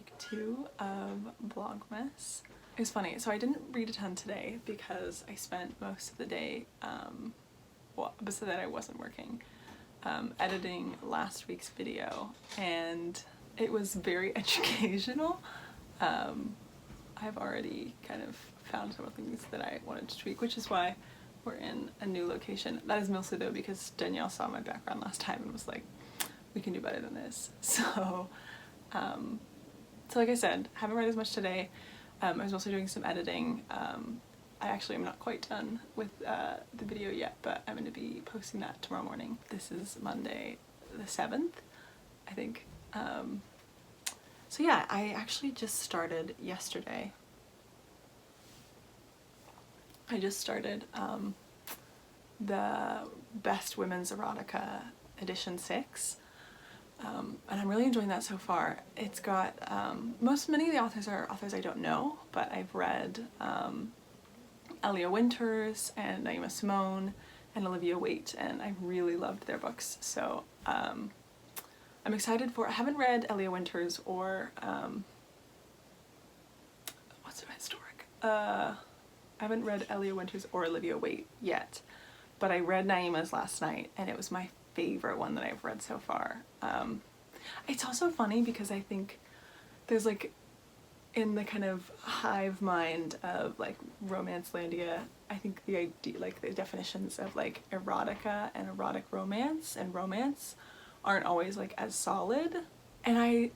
week 2 of Vlogmas. It was funny, so I didn't read a ton today because I spent most of the day, besides that I wasn't working, editing last week's video, and it was very educational. I've already kind of found some things that I wanted to tweak, which is why we're in a new location. That is mostly though because Danielle saw my background last time and was like, we can do better than this. So like I said, haven't read as much today. I was also doing some editing. I actually am not quite done with the video yet, but I'm going to be posting that tomorrow morning. This is Monday the 7th, I think. So yeah, I actually just started yesterday. I just started the Best Women's Erotica edition 6. And I'm really enjoying that so far. It's got, many of the authors are authors I don't know, but I've read Elia Winters and Naima Simone and Olivia Waite, and I really loved their books. So I'm excited for, I haven't read Elia Winters or, what's it, historic? I haven't read Elia Winters or Olivia Waite yet, but I read Naima's last night and it was my favorite one that I've read so far. It's also funny because I think there's like, in the kind of hive mind of like Romancelandia, I think the idea, like the definitions of like erotica and erotic romance and romance aren't always like as solid. And I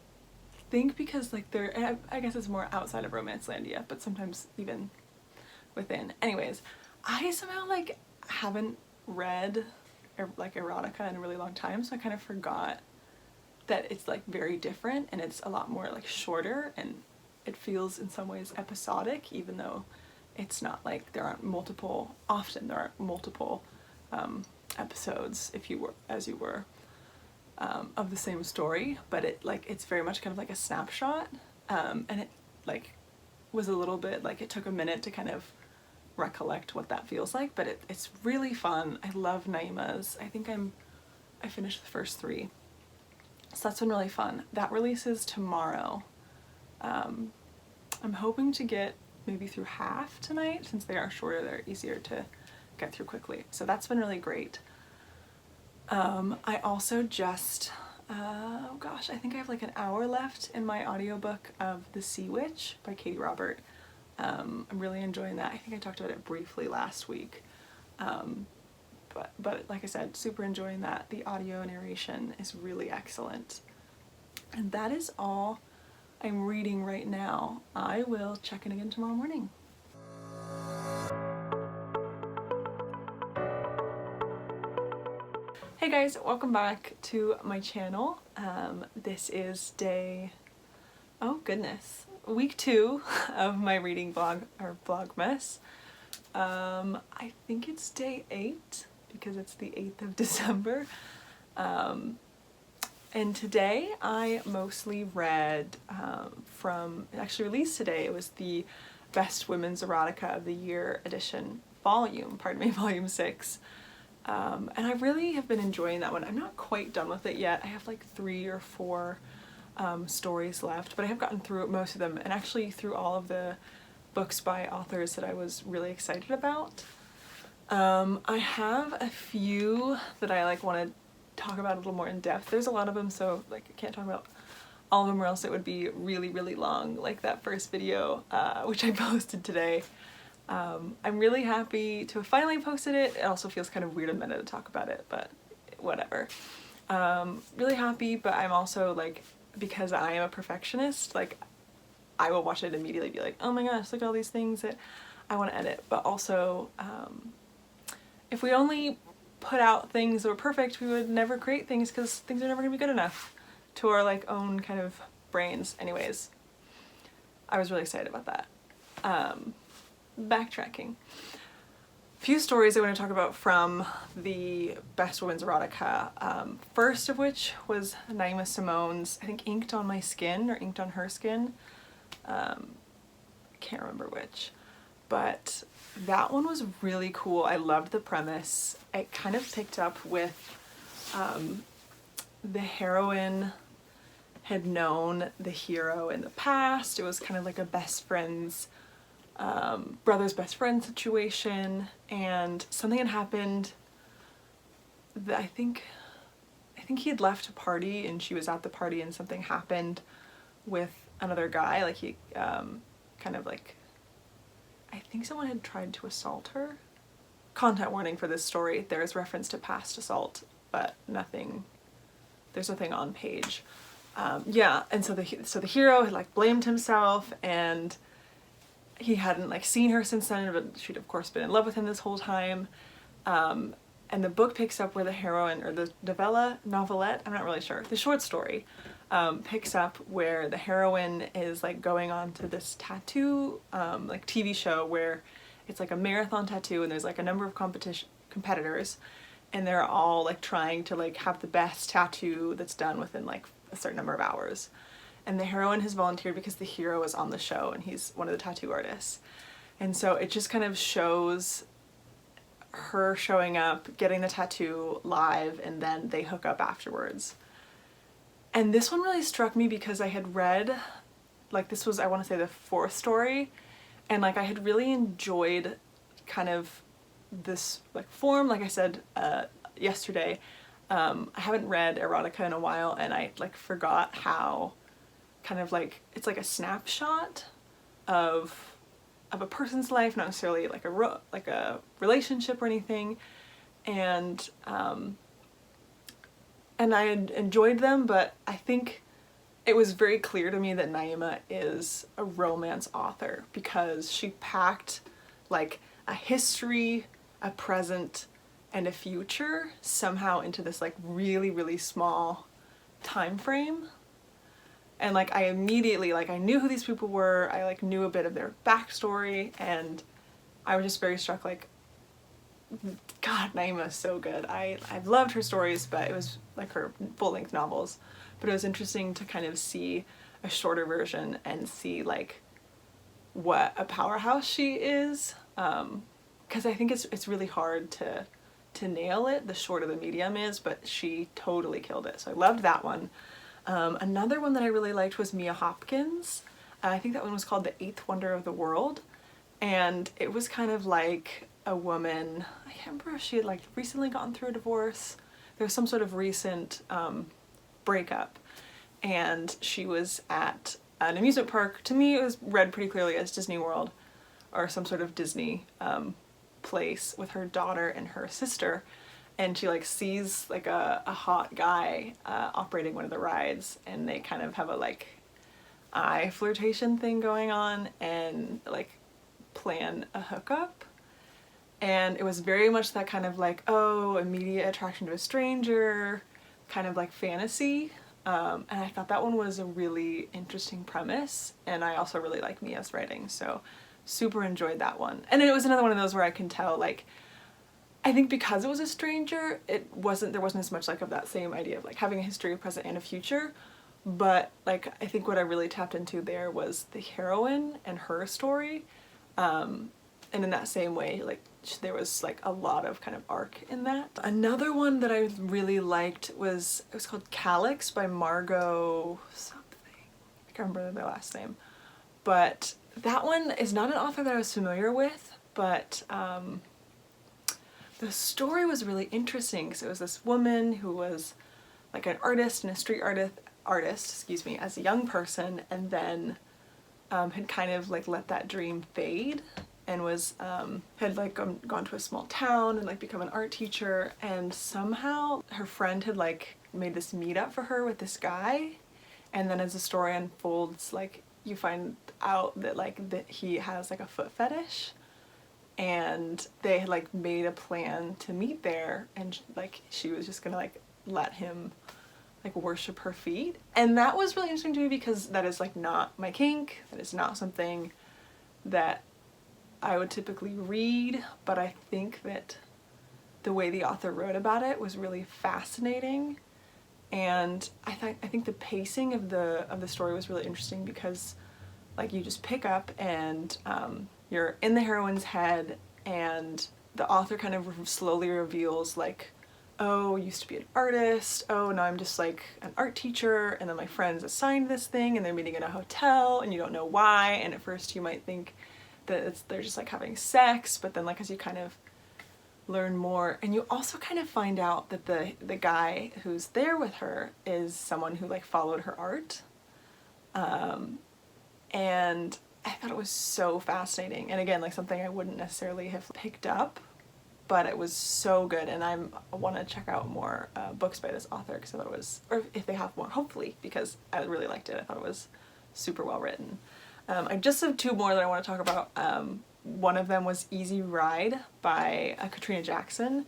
think because like I guess it's more outside of Romancelandia, but sometimes even within. Anyways, I somehow like haven't read like erotica in a really long time, so I kind of forgot that it's like very different and it's a lot more like shorter, and it feels in some ways episodic, even though it's not like there aren't multiple episodes as you were of the same story, but it's very much kind of like a snapshot, and it like was a little bit like it took a minute to kind of recollect what that feels like, but it's really fun. I love Naima's. I think I finished the first 3, so that's been really fun. That releases tomorrow. I'm hoping to get maybe through half tonight. Since they are shorter, they're easier to get through quickly, so that's been really great. I also just oh gosh, I think I have like an hour left in my audiobook of The Sea Witch by Katie Robert. I'm really enjoying that. I think I talked about it briefly last week, but like I said, super enjoying that. The audio narration is really excellent. And that is all I'm reading right now. I will check in again tomorrow morning. Hey guys, welcome back to my channel. This is week 2 of my reading vlog, or Vlogmas. I think it's day 8 because it's the 8th of December. And today I mostly read from, it actually released today, it was the Best Women's Erotica of the Year edition volume 6. And I really have been enjoying that one. I'm not quite done with it yet. I have like 3 or 4 stories left, but I have gotten through most of them, and actually through all of the books by authors that I was really excited about. I have a few that I like want to talk about a little more in depth. There's a lot of them, so like I can't talk about all of them or else it would be really, really long, like that first video which I posted today. I'm really happy to have finally posted it. It also feels kind of weird and meta to talk about it, but whatever. Really happy, but I'm also like, because I am a perfectionist, like I will watch it and immediately be like, oh my gosh, look at all these things that I want to edit. But also, if we only put out things that were perfect, we would never create things, because things are never gonna be good enough to our like own kind of brains. Anyways, I was really excited about that. Backtracking. Few stories I want to talk about from the Best Women's Erotica. First of which was Naima Simone's, I think, Inked on My Skin or Inked on Her Skin. Can't remember which, but that one was really cool. I loved the premise. It kind of picked up with the heroine had known the hero in the past. It was kind of like a best friend's, brother's best friend situation, and something had happened that I think he had left a party and she was at the party, and something happened with another guy. Like he kind of like, I think someone had tried to assault her. Content warning for this story, there is reference to past assault, but there's nothing on page. Yeah, and so the hero had like blamed himself, and he hadn't like seen her since then, but she'd of course been in love with him this whole time. And the book picks up where the heroine, or the novelette, I'm not really sure, the short story, picks up where the heroine is like going on to this tattoo like TV show where it's like a marathon tattoo, and there's like a number of competitors, and they're all like trying to like have the best tattoo that's done within like a certain number of hours. And the heroine has volunteered because the hero is on the show and he's one of the tattoo artists. And so it just kind of shows her showing up, getting the tattoo live, and then they hook up afterwards. And this one really struck me because I had read, like this was, I want to say, the fourth story, and like I had really enjoyed kind of this like form, like I said yesterday. I haven't read erotica in a while, and I like forgot how kind of like it's like a snapshot of a person's life, not necessarily like a relationship or anything, and I had enjoyed them, but I think it was very clear to me that Naima is a romance author, because she packed like a history, a present, and a future somehow into this like really, really small time frame. And like I immediately, like I knew who these people were, I like knew a bit of their backstory, and I was just very struck, like, God, Naima is so good. I've loved her stories, but it was like her full-length novels. But it was interesting to kind of see a shorter version and see like what a powerhouse she is. Because I think it's really hard to nail it, the shorter the medium is, but she totally killed it. So I loved that one. Another one that I really liked was Mia Hopkins. I think that one was called The Eighth Wonder of the World. And it was kind of like a woman, I can't remember if she had like recently gotten through a divorce. There was some sort of recent breakup. And she was at an amusement park. To me, it was read pretty clearly as Disney World or some sort of Disney place with her daughter and her sister. And she like sees like a hot guy operating one of the rides, and they kind of have a like eye flirtation thing going on, and like plan a hookup. And it was very much that kind of like, oh, immediate attraction to a stranger, kind of like fantasy. And I thought that one was a really interesting premise, and I also really like Mia's writing, so super enjoyed that one. And it was another one of those where I can tell, like, I think because it was a stranger, there wasn't as much like of that same idea of like having a history, a present, and a future. But like I think what I really tapped into there was the heroine and her story. And in that same way, like there was like a lot of kind of arc in that. Another one that I really liked was, it was called Calyx by Margot something. I can't remember their last name. But that one is not an author that I was familiar with, but the story was really interesting because it was this woman who was like an artist and a street artist, as a young person, and then had kind of like let that dream fade, and was had like gone to a small town and like become an art teacher, and somehow her friend had like made this meetup for her with this guy, and then as the story unfolds, like you find out that like that he has like a foot fetish. And they had like made a plan to meet there, and like she was just gonna like let him like worship her feet. And that was really interesting to me because that is like not my kink. That is not something that I would typically read, but I think that the way the author wrote about it was really fascinating. And I think the pacing of the story was really interesting because like you just pick up and you're in the heroine's head, and the author kind of slowly reveals like oh, used to be an artist, oh, now I'm just like an art teacher, and then my friends assigned this thing and they're meeting in a hotel and you don't know why, and at first you might think that they're just like having sex, but then like as you kind of learn more, and you also kind of find out that the guy who's there with her is someone who like followed her art, and I thought it was so fascinating, and again like something I wouldn't necessarily have picked up, but it was so good, and I want to check out more books by this author because I thought it was, or if they have more, hopefully, because I really liked it. I thought it was super well written. I just have two more that I want to talk about. One of them was Easy Ride by Katrina Jackson.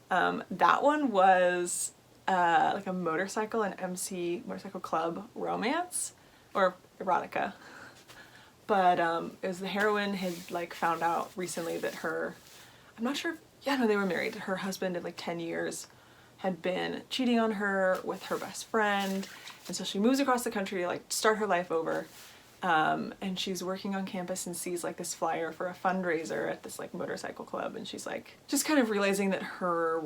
That one was like a motorcycle and MC motorcycle club romance, or erotica. But it was the heroine had like found out recently that her, I'm not sure, yeah, no, they were married. Her husband of like 10 years had been cheating on her with her best friend, and so she moves across the country to like start her life over. And she's working on campus and sees like this flyer for a fundraiser at this like motorcycle club, and she's like just kind of realizing that her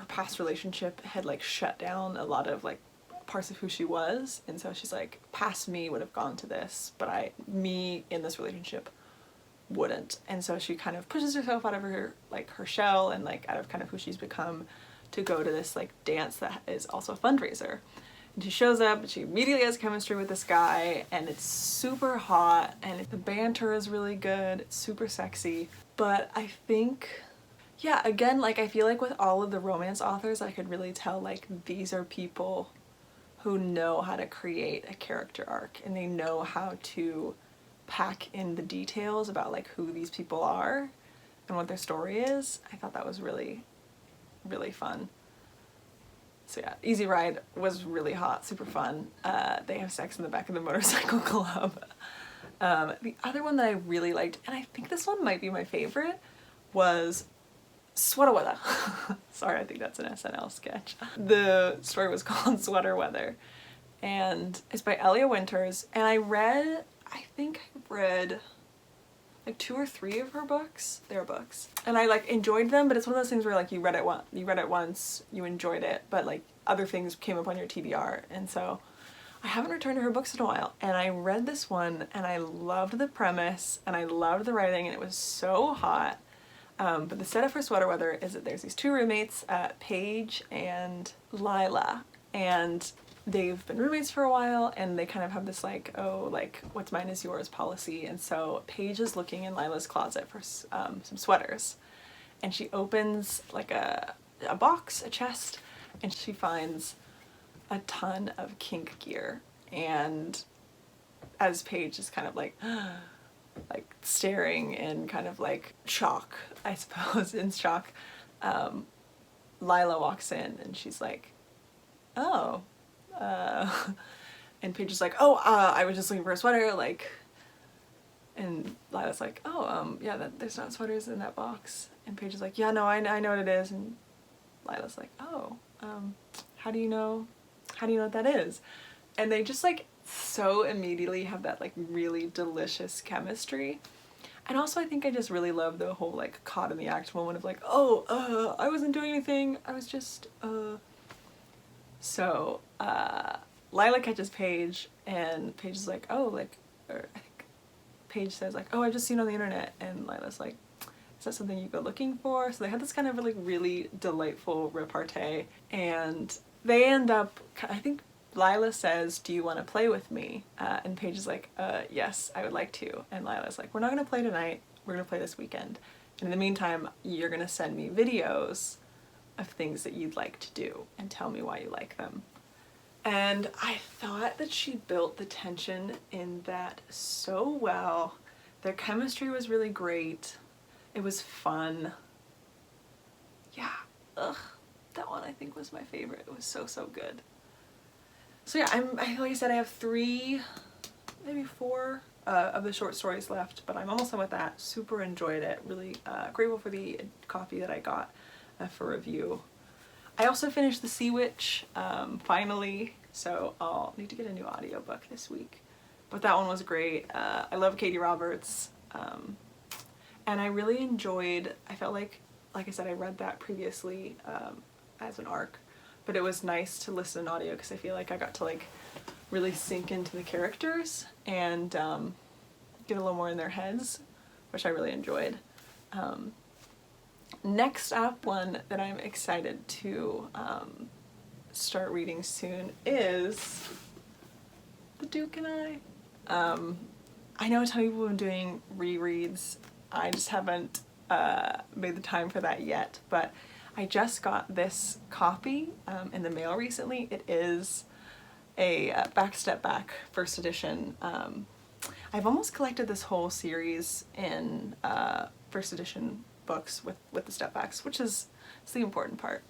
past relationship had like shut down a lot of like parts of who she was, and so she's like, past me would have gone to this, but me in this relationship wouldn't. And so she kind of pushes herself out of her like her shell and like out of kind of who she's become to go to this like dance that is also a fundraiser. And she shows up and she immediately has chemistry with this guy, and it's super hot, and the banter is really good, it's super sexy. But I think, yeah, again, like I feel like with all of the romance authors, I could really tell like these are people who know how to create a character arc, and they know how to pack in the details about like who these people are and what their story is. I thought that was really, really fun. So yeah, Easy Ride was really hot, super fun. They have sex in the back of the motorcycle club. The other one that I really liked, and I think this one might be my favorite, was Sweater Weather. Sorry, I think that's an SNL sketch. The story was called Sweater Weather, and it's by Elia Winters, and I think I read like 2 or 3 of her books, their books, and I like enjoyed them, but it's one of those things where like you read it once, you enjoyed it, but like other things came up on your TBR, and so I haven't returned to her books in a while, and I read this one and I loved the premise and I loved the writing, and it was so hot. But the setup for Sweater Weather is that there's these 2 roommates, Paige and Lila, and they've been roommates for a while, and they kind of have this like, oh, like what's mine is yours policy. And so Paige is looking in Lila's closet for some sweaters, and she opens like a box, a chest, and she finds a ton of kink gear. And as Paige is kind of like like staring in kind of like shock, I suppose, in shock, Lila walks in and she's like, oh, and Paige is like, oh, I was just looking for a sweater, like, and Lila's like, oh, yeah, there's not sweaters in that box. And Paige is like, yeah, no, I know what it is. And Lila's like, oh, how do you know what that is? And they just like so immediately have that like really delicious chemistry. And also I think I just really love the whole like caught in the act moment of like, oh, I wasn't doing anything, I was just, So, Lila catches Paige, and Paige is like, oh, like, or I think Paige says like, oh, I've just seen it on the internet, and Lila's like, is that something you go looking for? So they had this kind of like really delightful repartee, and they end up, I think Lila says, do you want to play with me? And Paige is like, yes, I would like to. And Lila's like, we're not going to play tonight, we're going to play this weekend. And in the meantime, you're going to send me videos of things that you'd like to do and tell me why you like them. And I thought that she built the tension in that so well. Their chemistry was really great. It was fun. Yeah, that one I think was my favorite. It was so, so good. So yeah, like I said, I have 3, maybe 4 of the short stories left, but I'm almost done with that. Super enjoyed it. Really grateful for the copy that I got for review. I also finished The Sea Witch, finally, so I'll need to get a new audiobook this week. But that one was great. I love Katie Roberts, and I really enjoyed, I felt like I said, I read that previously, as an arc. But it was nice to listen in audio because I feel like I got to like really sink into the characters and get a little more in their heads, which I really enjoyed. Next up, one that I'm excited to start reading soon is The Duke and I. I know a ton of people have been doing rereads. I just haven't made the time for that yet, but I just got this copy in the mail recently. It is a Step Back first edition. I've almost collected this whole series in first edition books with the step backs, which is the important part.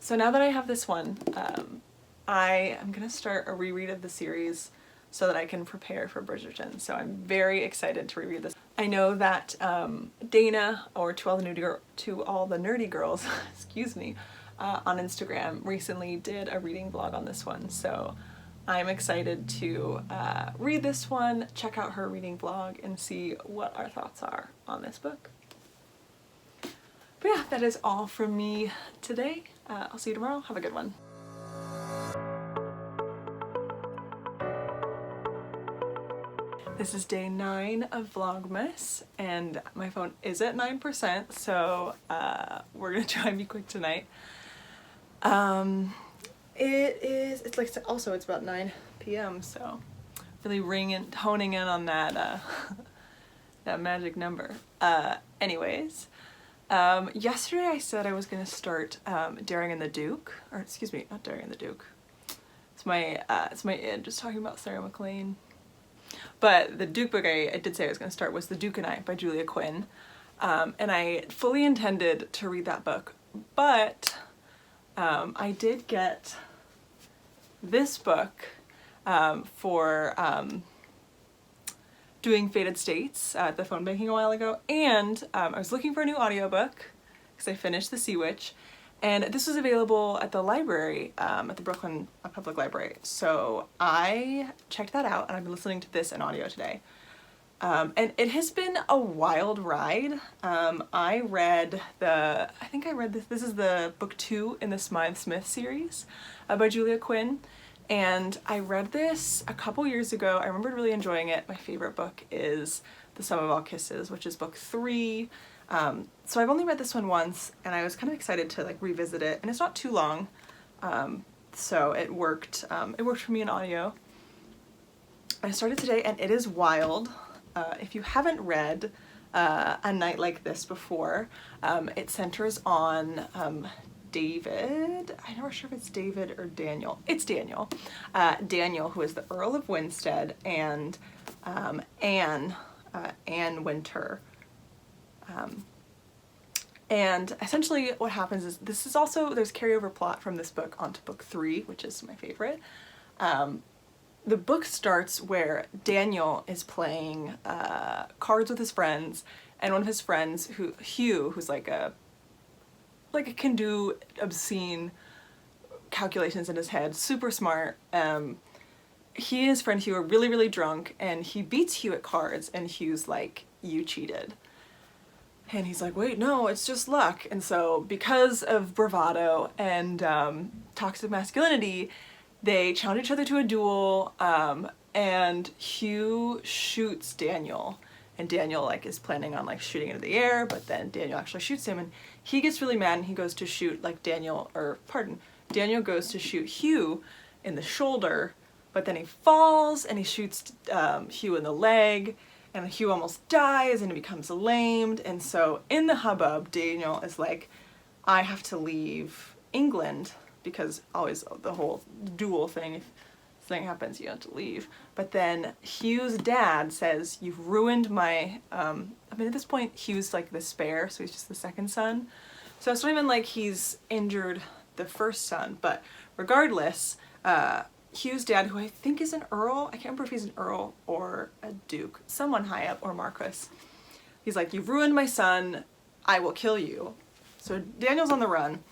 So now that I have this one, I am gonna start a reread of the series so that I can prepare for Bridgerton. So I'm very excited to reread this. I know that Dana, or to all the nerdy girls, excuse me, on Instagram recently did a reading vlog on this one. So I'm excited to read this one, check out her reading vlog, and see what our thoughts are on this book. But yeah, that is all from me today. I'll see you tomorrow. Have a good one. This is day 9 of Vlogmas, and my phone is at 9%, so we're gonna try and be quick tonight. It's about 9 p.m., so really honing in on that that magic number. Anyways, yesterday I said I was gonna start Daring and the Duke, or excuse me, not Daring and the Duke. It's my id just talking about Sarah McLean. But the Duke book I did say I was going to start was The Duke and I by Julia Quinn. And I fully intended to read that book, but I did get this book for doing Fated States at the phone banking a while ago, and I was looking for a new audiobook because I finished The Sea Witch, and this was available at the library, at the Brooklyn Public Library. So I checked that out, and I've been listening to this in audio today. And it has been a wild ride. I think I read this is the book 2 in the Smythe Smith series by Julia Quinn. And I read this a couple years ago. I remembered really enjoying it. My favorite book is The Sum of All Kisses, which is book 3. So I've only read this one once, and I was kind of excited to like revisit it, and it's not too long, so it worked for me in audio. I started today, and it is wild. If you haven't read A Night Like This before, it centers on David. I'm never sure if it's David or Daniel. It's Daniel. Daniel, who is the Earl of Winstead, and Anne Winter. And essentially what happens is there's carryover plot from this book onto book 3, which is my favorite. The book starts where Daniel is playing cards with his friends, and one of his friends, Hugh, who's can do obscene calculations in his head, super smart. He and his friend Hugh are really, really drunk, and he beats Hugh at cards, and Hugh's like, "You cheated." And he's like, "Wait, no, it's just luck." And so because of bravado and toxic masculinity, they challenge each other to a duel, and Hugh shoots Daniel. And Daniel is planning on shooting into the air, but then Daniel actually shoots him, and he gets really mad, and he goes to shoot Daniel goes to shoot Hugh in the shoulder, but then he falls and he shoots Hugh in the leg, and Hugh almost dies and he becomes lamed. And so in the hubbub, Daniel is like, "I have to leave England," because always the whole duel thing, if something happens, you have to leave. But then Hugh's dad says, "You've ruined my," at this point Hugh's the spare, so he's just the second son. So it's not even like he's injured the first son, but regardless, Hugh's dad, who I think is an earl, I can't remember if he's an earl or a duke, someone high up, or marquis, he's like, "You've ruined my son, I will kill you." So Daniel's on the run.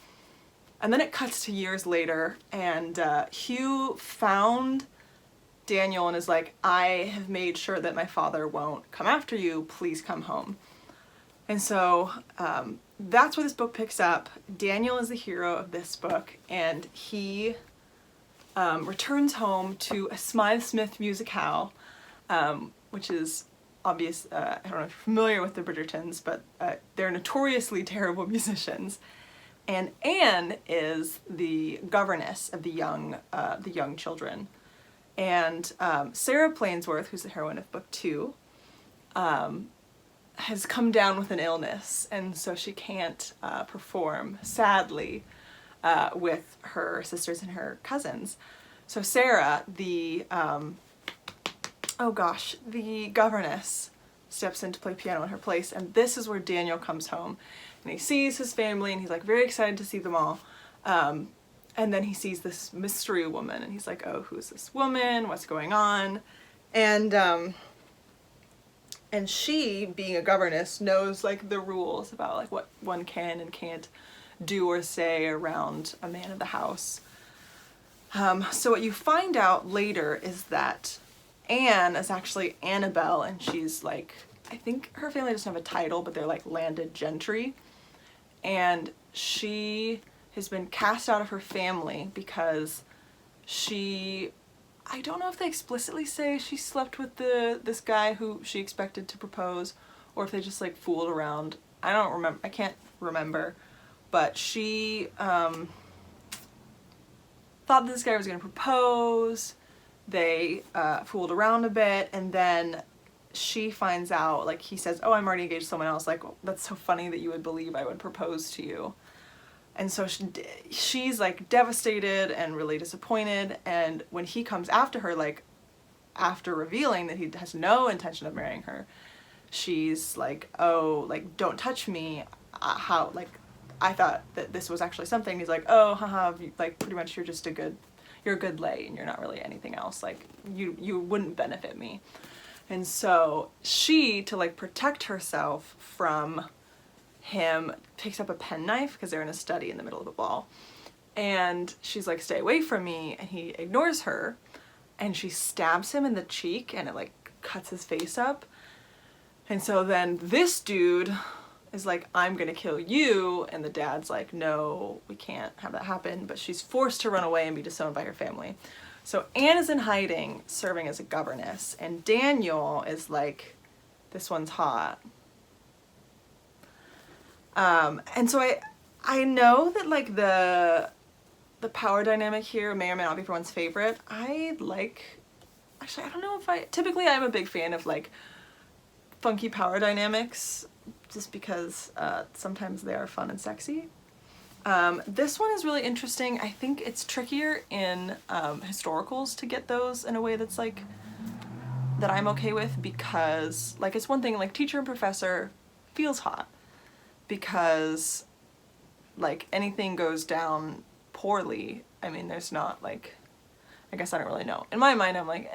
And then it cuts to years later, and Hugh found Daniel and is like, "I have made sure that my father won't come after you, please come home." And so that's where this book picks up. Daniel is the hero of this book, and he returns home to a Smythe Smith musicale, which is obvious. I don't know if you're familiar with the Bridgertons, but they're notoriously terrible musicians. And Anne is the governess of the young children. And Sarah Plainsworth, who's the heroine of book 2, has come down with an illness, and so she can't perform, sadly, with her sisters and her cousins. So Sarah, the governess, steps in to play piano in her place, and this is where Daniel comes home, and he sees his family, and he's like very excited to see them all. And then he sees this mystery woman, and he's like, oh, who's this woman? What's going on? And she, being a governess, knows like the rules about like what one can and can't do or say around a man of the house. So what you find out later is that Anne is actually Annabelle, and she's like, I think her family doesn't have a title, but they're like landed gentry. And she has been cast out of her family because I don't know if they explicitly say she slept with this guy who she expected to propose, or if they just like fooled around. I don't remember. I can't remember. But she thought this guy was going to propose. They fooled around a bit, and then she finds out, like he says, oh, I'm already engaged to someone else. Like, that's so funny that you would believe I would propose to you. And so she's like devastated and really disappointed, and when he comes after her, like after revealing that he has no intention of marrying her, she's like, oh, like, don't touch me. How, like, I thought that this was actually something. He's like, oh, haha, like pretty much you're a good lay, and you're not really anything else. Like you wouldn't benefit me. And so she, to like protect herself from him, picks up a penknife, because they're in a study in the middle of a ball, and she's like, stay away from me, and he ignores her, and she stabs him in the cheek, and it like cuts his face up. And so then this dude is like, I'm gonna kill you, and the dad's like, no, we can't have that happen, but she's forced to run away and be disowned by her family. So Anne is in hiding, serving as a governess, and Daniel is like, this one's hot. And so I know that like the power dynamic here may or may not be everyone's favorite. Actually, I don't know if typically I'm a big fan of like funky power dynamics, just because sometimes they are fun and sexy. This one is really interesting. I think it's trickier in historicals to get those in a way that's like, that I'm okay with, because like it's one thing, like teacher and professor feels hot, because like anything goes down poorly, I mean, there's not like, I guess I don't really know. In my mind, I'm like,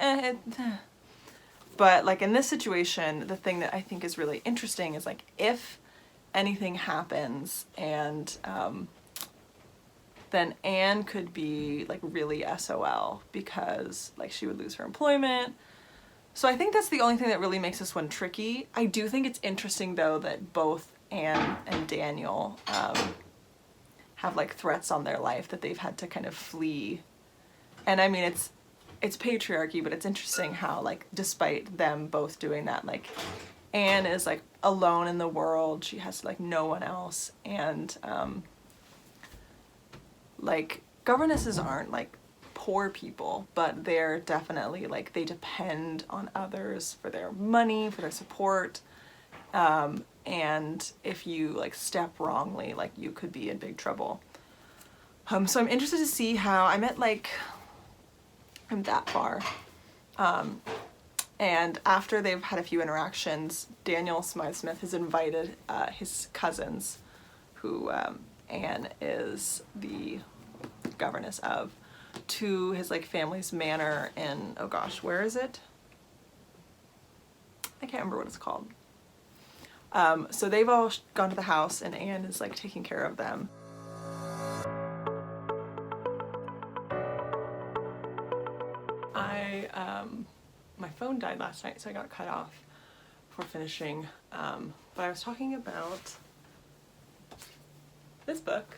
But like in this situation, the thing that I think is really interesting is like, if anything happens, and then Anne could be like really SOL, because like she would lose her employment. So I think that's the only thing that really makes this one tricky. I do think it's interesting though that both Anne and Daniel have like threats on their life that they've had to kind of flee. And I mean, it's patriarchy, but it's interesting how like despite them both doing that, like Anne is like alone in the world. She has like no one else, and like governesses aren't like poor people, but they're definitely like, they depend on others for their money, for their support, and if you like step wrongly, like you could be in big trouble. So I'm interested to see how I'm that far, and after they've had a few interactions, Daniel Smythe-Smith has invited his cousins, who Anne is the governess of, to his like family's manor in, oh gosh, where is it? I can't remember what it's called. So they've all gone to the house, and Anne is like taking care of them. My phone died last night, so I got cut off. before finishing. But I was talking about this book,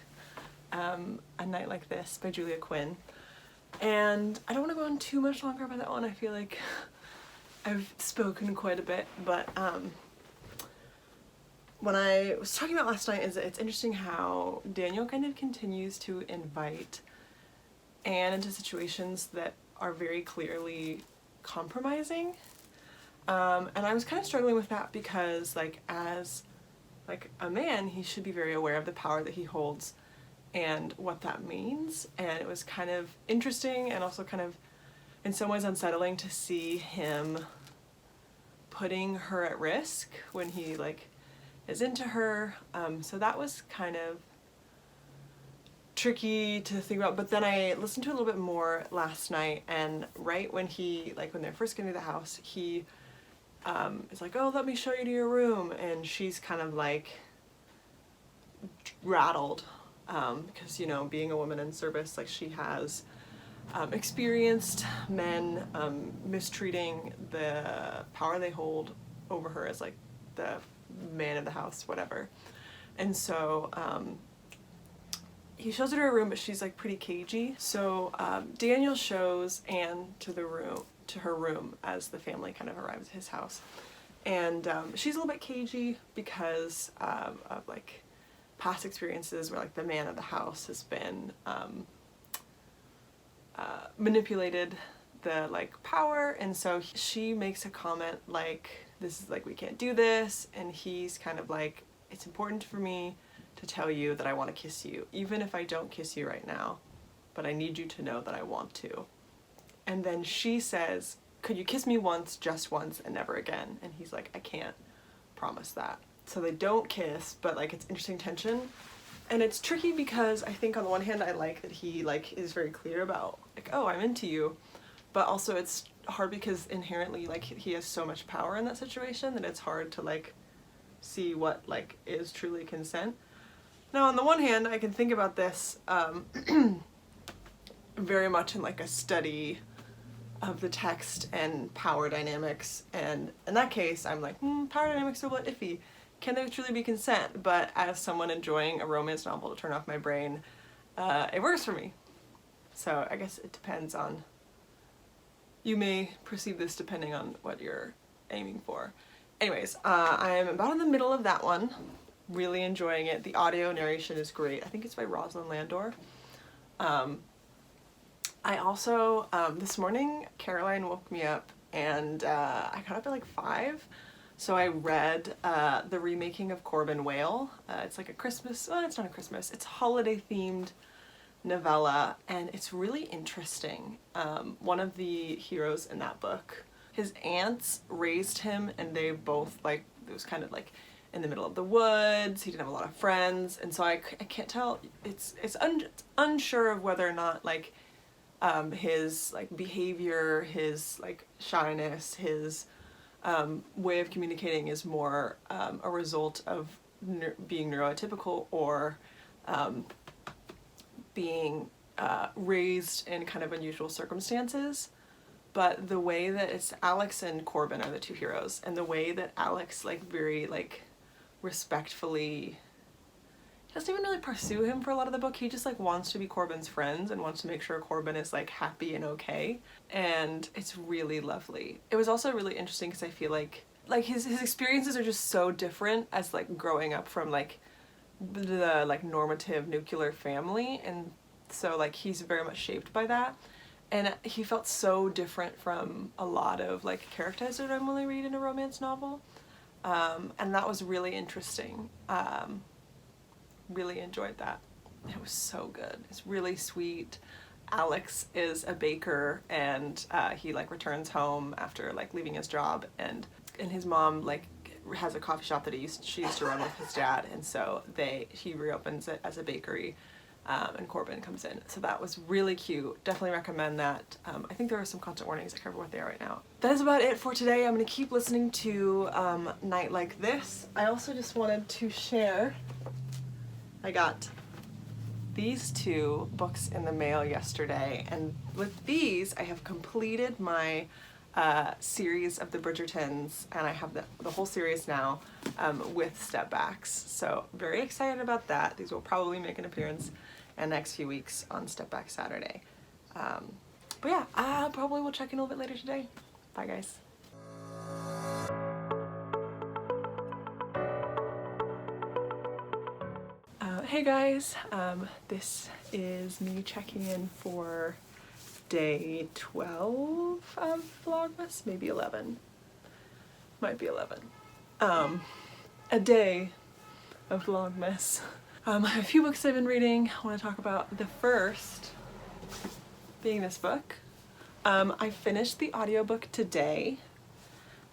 A Night Like This by Julia Quinn. And I don't want to go on too much longer about that one. I feel like I've spoken quite a bit, but what I was talking about last night is that it's interesting how Daniel kind of continues to invite Anne into situations that are very clearly compromising. And I was kind of struggling with that because, like, as like a man, he should be very aware of the power that he holds and what that means. And it was kind of interesting and also kind of in some ways unsettling to see him putting her at risk when he like is into her. So that was kind of tricky to think about, but then I listened to it a little bit more last night, and right when when they're first getting to the house, he is like, oh, let me show you to your room, and she's kind of like rattled because, you know, being a woman in service, like she has experienced men mistreating the power they hold over her as like the man of the house, whatever. And so he shows her to her room, but she's like pretty cagey. So Daniel shows Anne to her room as the family kind of arrives at his house. And she's a little bit cagey because of like past experiences where like the man of the house has been manipulated the like power, and so she makes a comment like, this is like, we can't do this, and he's kind of like, it's important for me to tell you that I want to kiss you, even if I don't kiss you right now, but I need you to know that I want to. And then she says, could you kiss me once, just once, and never again? And he's like, I can't promise that. So they don't kiss, but like it's interesting tension. And it's tricky because I think on the one hand I like that he like is very clear about like, oh, I'm into you, but also it's hard because inherently like he has so much power in that situation that it's hard to like see what like is truly consent. Now on the one hand I can think about this very much in like a study of the text and power dynamics, and in that case I'm like, power dynamics are a bit iffy. Can there truly be consent? But as someone enjoying a romance novel to turn off my brain, it works for me. So I guess it depends on, you may perceive this depending on what you're aiming for. Anyways, I'm about in the middle of that one, really enjoying it. The audio narration is great. I think it's by Rosalind Landor. I also, this morning, Caroline woke me up and I got up at like 5. So I read the remaking of Corbin Whale. It's like a Christmas, well, it's not a Christmas, it's a holiday themed novella, and it's really interesting. One of the heroes in that book, his aunts raised him, and they both like, it was kind of like in the middle of the woods, he didn't have a lot of friends, and so I can't tell, it's unsure of whether or not like his like behavior, his like shyness, his way of communicating is more a result of being neurotypical or being raised in kind of unusual circumstances. But the way that it's Alex and Corbin are the two heroes, and the way that Alex like very like respectfully, he doesn't even really pursue him for a lot of the book. He just like wants to be Corbin's friends and wants to make sure Corbin is like happy and okay. And it's really lovely. It was also really interesting because I feel like his experiences are just so different as like growing up from like the like normative nuclear family, and so like he's very much shaped by that. And he felt so different from a lot of like characters that I normally read in a romance novel. And that was really interesting. Really enjoyed that. It was so good. It's really sweet. Alex is a baker, and he like returns home after like leaving his job, and his mom like has a coffee shop that she used to run with his dad, and so he reopens it as a bakery, and Corbin comes in. So that was really cute. Definitely recommend that. I think there are some content warnings. I can't remember what they are right now. That is about it for today. I'm gonna keep listening to Night Like This. I also just wanted to share, I got these 2 books in the mail yesterday, and with these I have completed my series of the Bridgertons, and I have the whole series now with step backs. So very excited about that. These will probably make an appearance in the next few weeks on Step Back Saturday. But yeah, I probably will check in a little bit later today. Bye guys. Hey guys, this is me checking in for day 12 of Vlogmas, maybe 11, might be 11. A day of Vlogmas. I have a few books I've been reading. I want to talk about the first being this book. I finished the audiobook today,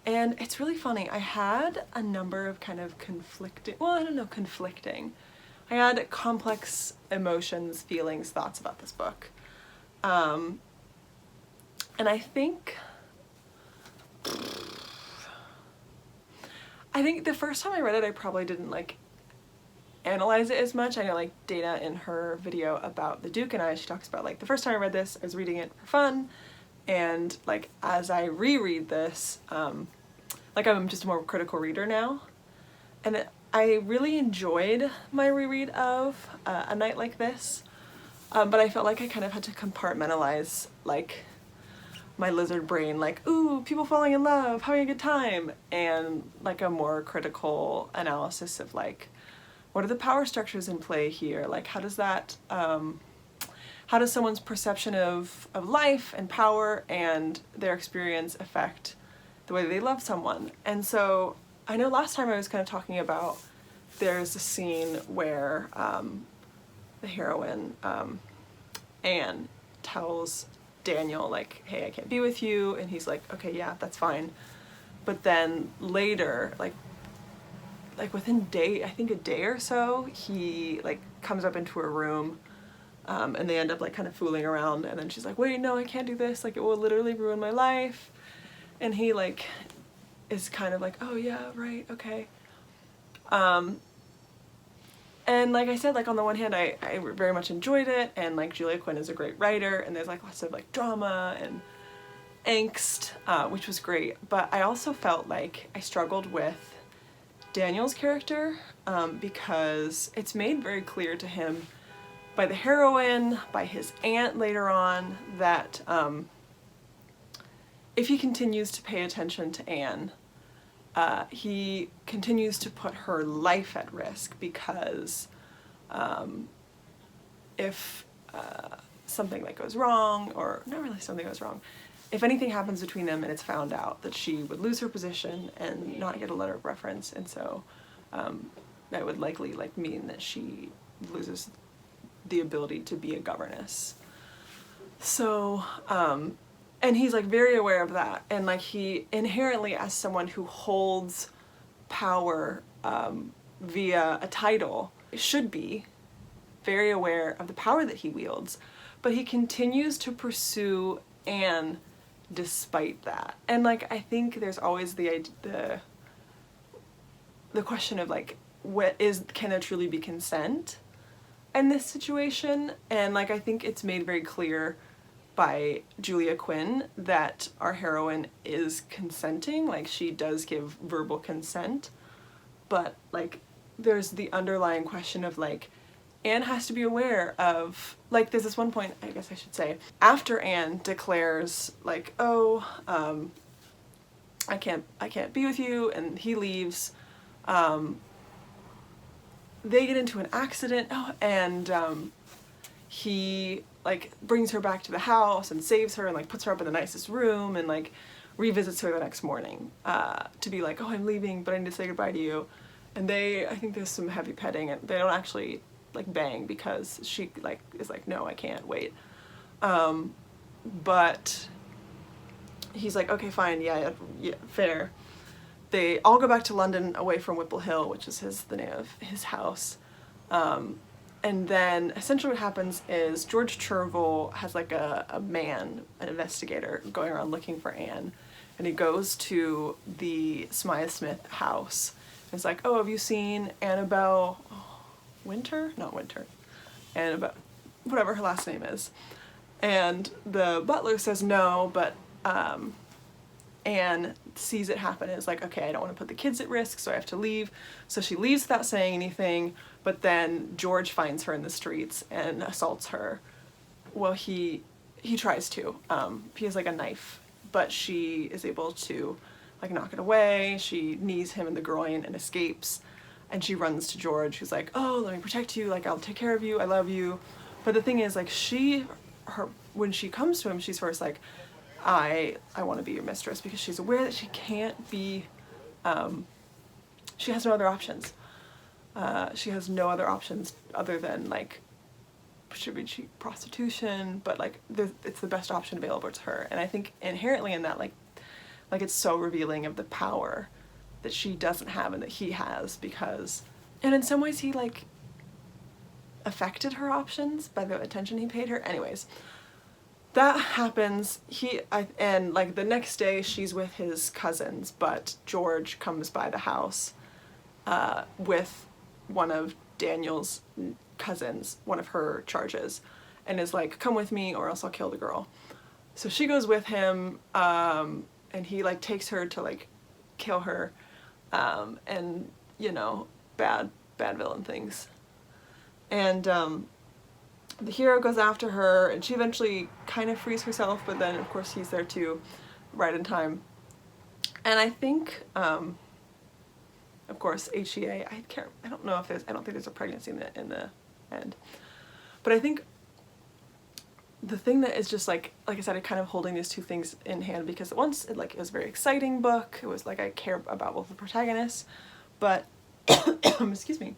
and it's really funny. I had a number of kind of conflicting, I had complex emotions, feelings, thoughts about this book. And I think the first time I read it, I probably didn't like analyze it as much. I know like Dana in her video about the Duke and I, she talks about like the first time I read this, I was reading it for fun, and like as I reread this, like I'm just a more critical reader now, and I really enjoyed my reread of A Night Like This, but I felt like I kind of had to compartmentalize like my lizard brain, like, ooh, people falling in love, having a good time, and like a more critical analysis of like, what are the power structures in play here? Like, how does that, how does someone's perception of life and power and their experience affect the way they love someone? And so I know last time I was kind of talking about, there's a scene where the heroine, Anne, tells Daniel like, hey, I can't be with you, and he's like, okay, yeah, that's fine. But then later, like within I think a day or so, he like comes up into her room, and they end up like kind of fooling around, and then she's like, wait, no, I can't do this, like it will literally ruin my life. And he like is kind of like, oh yeah, right, okay. And like I said, like on the one hand, I very much enjoyed it, and like Julia Quinn is a great writer, and there's like lots of like drama and angst, which was great. But I also felt like I struggled with Daniel's character, because it's made very clear to him by the heroine, by his aunt later on, that if he continues to pay attention to Anne, he continues to put her life at risk, because if something like goes wrong, or not really something goes wrong, if anything happens between them and it's found out, that she would lose her position and not get a letter of reference, and so that would likely like mean that she loses the ability to be a governess. So and he's like very aware of that, and like he inherently, as someone who holds power via a title, should be very aware of the power that he wields, but he continues to pursue Anne despite that. And like I think there's always the question of like, can there truly be consent in this situation? And like I think it's made very clear by Julia Quinn that our heroine is consenting, like she does give verbal consent, but like there's the underlying question of like, Anne has to be aware of, like there's this one point, I guess I should say, after Anne declares like, oh, I can't be with you, and he leaves, they get into an accident, and he like brings her back to the house and saves her and like puts her up in the nicest room, and like revisits her the next morning to be like, oh, I'm leaving, but I need to say goodbye to you. And I think there's some heavy petting, and they don't actually like bang, because she like is like, no, I can't wait. But he's like, okay, fine, yeah, fair. They all go back to London, away from Whipple Hill, which is the name of his house. And then essentially what happens is George Chervil has like a man, an investigator, going around looking for Anne, and he goes to the Smythe Smith house. And it's like, oh, have you seen Annabelle Winter? Not Winter. Annabelle, whatever her last name is. And the butler says no, but Anne sees it happen and is like, okay, I don't want to put the kids at risk, so I have to leave. So she leaves without saying anything, but then George finds her in the streets and assaults her. Well, he tries to. He has like a knife, but she is able to like knock it away. She knees him in the groin and escapes. And she runs to George, who's like, oh, let me protect you, like I'll take care of you, I love you. But the thing is, like, when she comes to him, she's first like, I want to be your mistress, because she's aware that she can't be, she has no other options. She has no other options other than like, should be prostitution, but like it's the best option available to her. And I think inherently in that, like it's so revealing of the power that she doesn't have and that he has, because, and in some ways he like affected her options by the attention he paid her. Anyways, that happens. And like the next day she's with his cousins, but George comes by the house with one of Daniel's cousins, one of her charges, and is like, come with me or else I'll kill the girl. So she goes with him, and he like takes her to like kill her, and you know, bad villain things. And the hero goes after her, and she eventually kind of frees herself, but then of course he's there too, right in time. And I think, of course, HEA, I don't know if I don't think there's a pregnancy in the end. But I think the thing that is just like I said, I'm kind of holding these two things in hand, because at once it was a very exciting book. It was like I care about both the protagonists, but excuse me,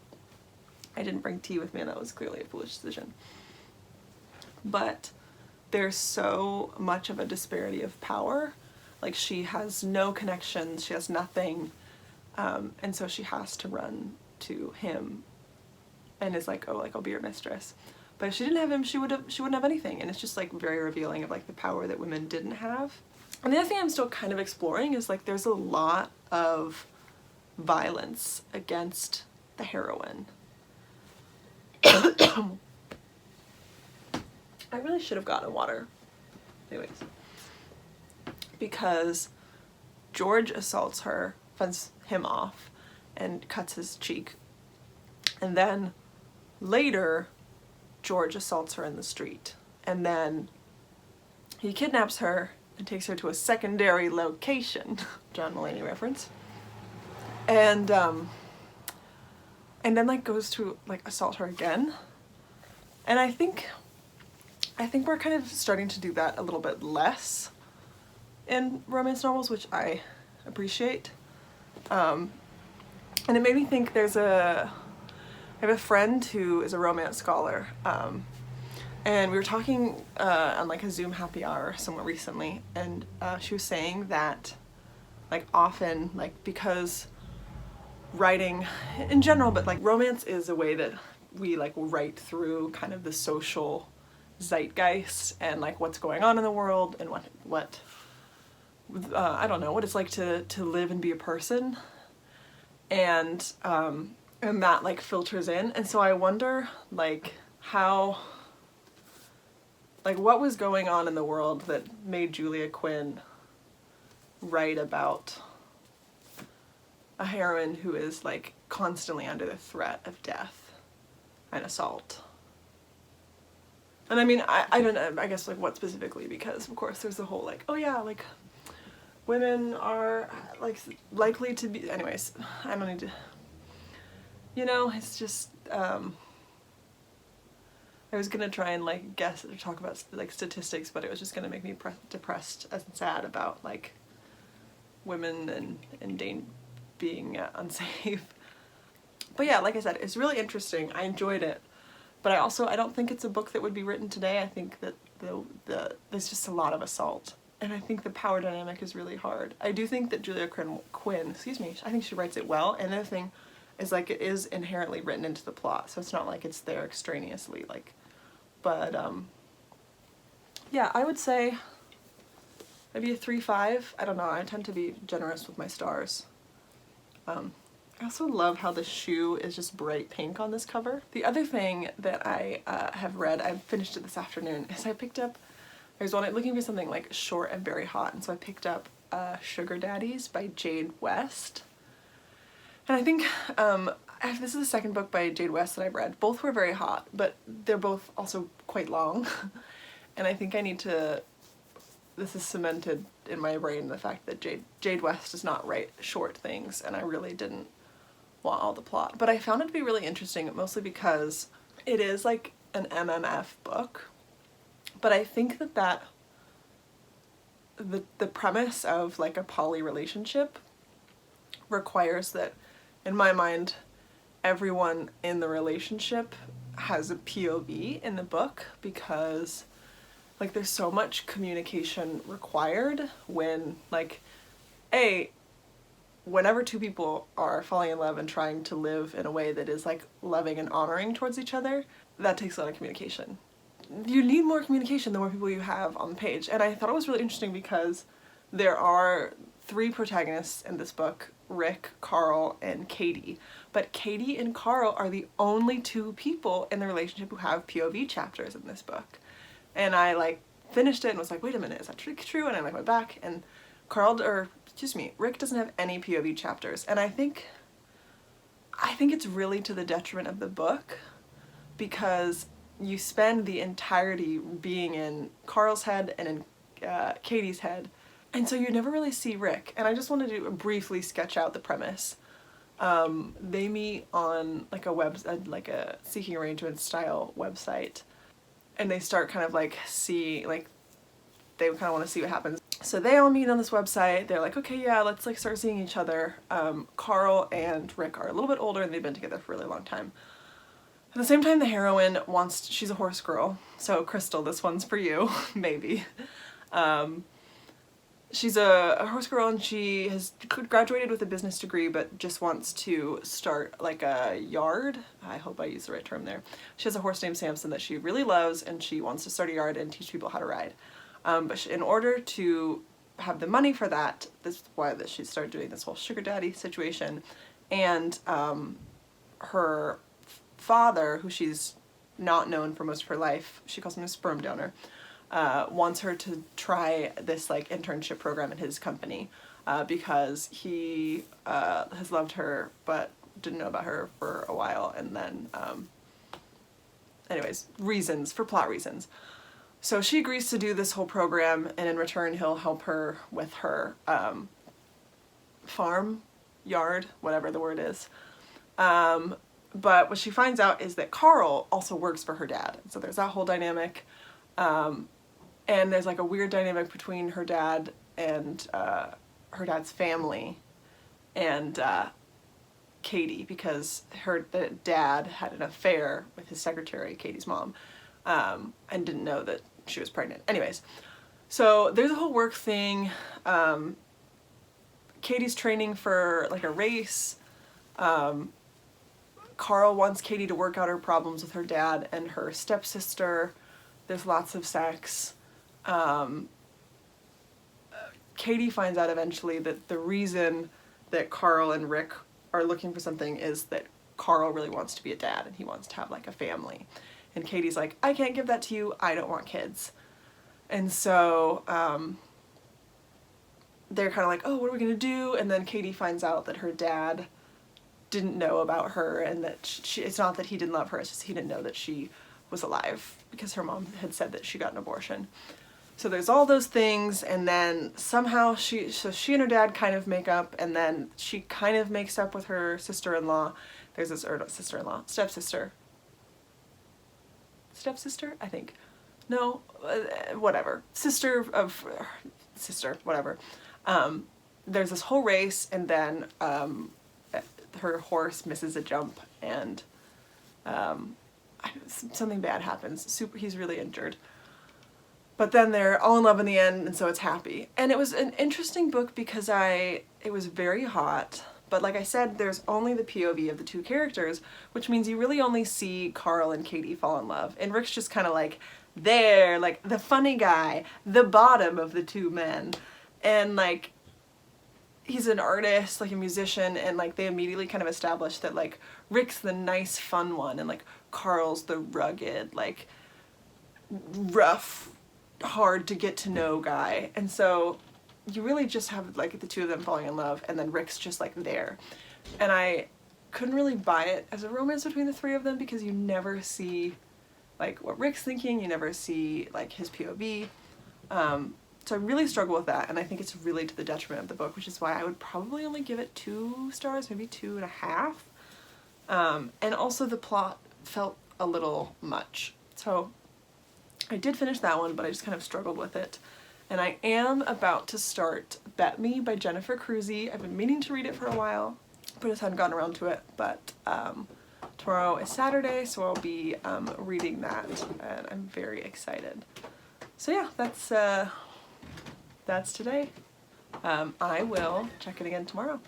I didn't bring tea with me, and that was clearly a foolish decision. But there's so much of a disparity of power. Like, she has no connections, she has nothing, and so she has to run to him and is like, oh, like I'll be your mistress. But if she didn't have him, she wouldn't have anything. And it's just like very revealing of like the power that women didn't have. And the other thing I'm still kind of exploring is like there's a lot of violence against the heroine. I really should have gotten water. Anyways. Because George assaults her, fends him off, and cuts his cheek. And then later, George assaults her in the street. And then he kidnaps her and takes her to a secondary location. John Mulaney reference. And then like goes to like assault her again. And I think we're kind of starting to do that a little bit less in romance novels, which I appreciate. And it made me think I have a friend who is a romance scholar, and we were talking on like a Zoom happy hour somewhat recently, and she was saying that like often, like, because writing in general, but like romance is a way that we like write through kind of the social zeitgeist and like what's going on in the world and what I don't know, what it's like to live and be a person, and that like filters in. And so I wonder like how, like, what was going on in the world that made Julia Quinn write about a heroine who is like constantly under the threat of death and assault. And I mean, I don't know, I guess like what specifically, because of course there's the whole like, oh yeah, like women are like likely to be, anyways, I don't need to, you know, it's just, I was gonna try and like guess or talk about like statistics, but it was just gonna make me depressed and sad about like women and being unsafe. But yeah, like I said, it's really interesting. I enjoyed it, but I don't think it's a book that would be written today. I think that there's just a lot of assault, and I think the power dynamic is really hard. I do think that Julia Quinn, excuse me, I think she writes it well. And the other thing is like it is inherently written into the plot, so it's not like it's there extraneously, like. But yeah, I would say maybe a 3-5. I don't know. I tend to be generous with my stars. I also love how the shoe is just bright pink on this cover. The other thing that I have read, I finished it this afternoon, is I picked up, I was looking for something like short and very hot, and so I picked up Sugar Daddies by Jade West. And I think this is the second book by Jade West that I've read. Both were very hot, but they're both also quite long. And I think I need to, this is cemented in my brain, the fact that Jade West does not write short things, and I really didn't want all the plot. But I found it to be really interesting, mostly because it is like an MMF book. But I think that the premise of like a poly relationship requires that, in my mind, everyone in the relationship has a POV in the book, because like there's so much communication required when like whenever two people are falling in love and trying to live in a way that is like loving and honoring towards each other, that takes a lot of communication. You need more communication the more people you have on the page. And I thought it was really interesting because there are 3 protagonists in this book: Rick, Carl, and Katie. But Katie and Carl are the only 2 people in the relationship who have POV chapters in this book. And I like finished it and was like, wait a minute, is that true? And I like went back, and Rick doesn't have any POV chapters. And I think it's really to the detriment of the book, because you spend the entirety being in Carl's head and in Katie's head, and so you never really see Rick. And I just wanted to briefly sketch out the premise. They meet on like a seeking arrangement style website, and they start kind of like they kind of want to see what happens. So they all meet on this website. They're like, okay, yeah, let's like start seeing each other. Carl and Rick are a little bit older and they've been together for a really long time. At the same time, the heroine she's a horse girl. So Crystal, this one's for you, maybe. She's a horse girl, and she has graduated with a business degree, but just wants to start like a yard. I hope I used the right term there. She has a horse named Samson that she really loves, and she wants to start a yard and teach people how to ride. But in order to have the money for that, this is why she started doing this whole sugar daddy situation. And her father, who she's not known for most of her life, she calls him a sperm donor, wants her to try this like internship program in his company, because he has loved her but didn't know about her for a while, and then anyways, plot reasons. So she agrees to do this whole program, and in return he'll help her with her farm, yard, whatever the word is. But what she finds out is that Carl also works for her dad. So there's that whole dynamic. And there's like a weird dynamic between her dad and her dad's family and Katie, because the dad had an affair with his secretary, Katie's mom, and didn't know that she was pregnant. Anyways, so there's a whole work thing. Katie's training for like a race. Carl wants Katie to work out her problems with her dad and her stepsister. There's lots of sex. Katie finds out eventually that the reason that Carl and Rick are looking for something is that Carl really wants to be a dad and he wants to have like a family. And Katie's like, I can't give that to you, I don't want kids. And so they're kind of like, oh, what are we gonna do? And then Katie finds out that her dad didn't know about her, and that it's not that he didn't love her, it's just he didn't know that she was alive because her mom had said that she got an abortion. So there's all those things, and then somehow she and her dad kind of make up, and then she kind of makes up with her sister-in-law. There's this, or not sister-in-law, stepsister, I think. No, whatever. Sister, whatever. There's this whole race, and then her horse misses a jump, and something bad happens. He's really injured. But then they're all in love in the end, and so it's happy. And it was an interesting book because it was very hot, but like I said, there's only the POV of the 2 characters, which means you really only see Carl and Katie fall in love. And Rick's just kind of like there, like the funny guy, the bottom of the 2 men. And like, he's an artist, like a musician, and like they immediately kind of establish that like Rick's the nice fun one, and like Carl's the rugged, like rough, hard to get to know guy. And so you really just have like the two of them falling in love and then Rick's just like there. And I couldn't really buy it as a romance between the three of them because you never see like what Rick's thinking, you never see like his POV. So I really struggle with that, and I think it's really to the detriment of the book, which is why I would probably only give it 2 stars, maybe 2.5. And also the plot felt a little much. So I did finish that one, but I just kind of struggled with it. And I am about to start Bet Me by Jennifer Cruzy. I've been meaning to read it for a while, but just hadn't gotten around to it. But tomorrow is Saturday, so I'll be reading that, and I'm very excited. So yeah, that's today. I will check it again tomorrow.